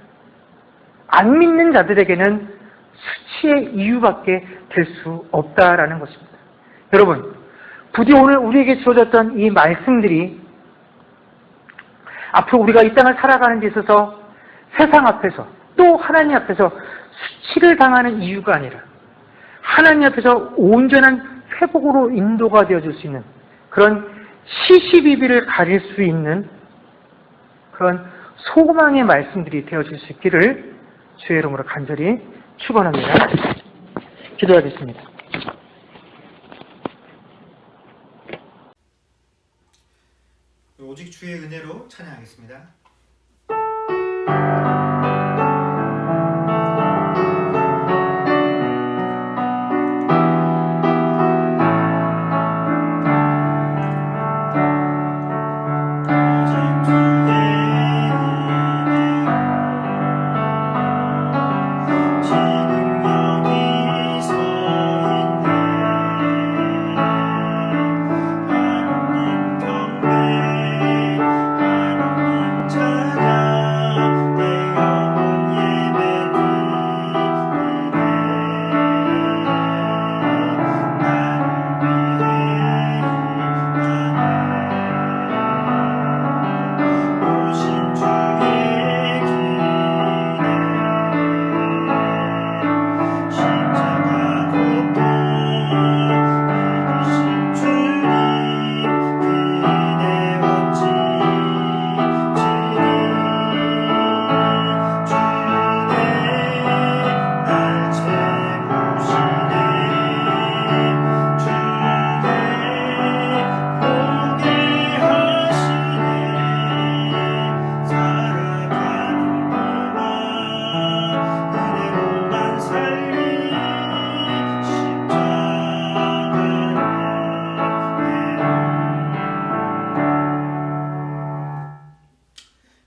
안 믿는 자들에게는 수치의 이유밖에 될 수 없다라는 것입니다. 여러분, 부디 오늘 우리에게 주어졌던 이 말씀들이 앞으로 우리가 이 땅을 살아가는 데 있어서 세상 앞에서 또 하나님 앞에서 수치를 당하는 이유가 아니라 하나님 앞에서 온전한 회복으로 인도가 되어줄 수 있는 그런 시시비비를 가릴 수 있는 그런 소망의 말씀들이 되어질 수 있기를 주의 이름으로 간절히 축원합니다. 기도하겠습니다. 오직 주의 은혜로 찬양하겠습니다.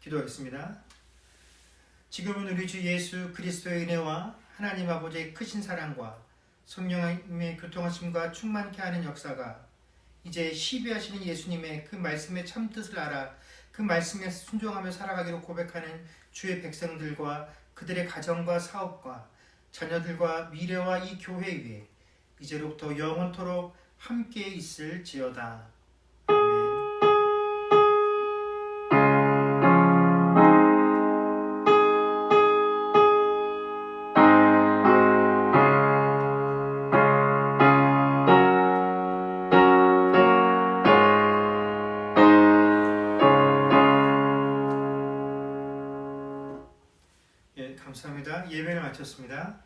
기도하겠습니다. 지금은 우리 주 예수 그리스도의 은혜와 하나님 아버지의 크신 사랑과 성령님의 교통하심과 충만케 하는 역사가 이제 시비하시는 예수님의 그 말씀의 참뜻을 알아 그 말씀에 순종하며 살아가기로 고백하는 주의 백성들과 그들의 가정과 사업과 자녀들과 미래와 이 교회 위에 이제로부터 영원토록 함께 있을지어다. 아멘. 네, 감사합니다. 예배를 마쳤습니다.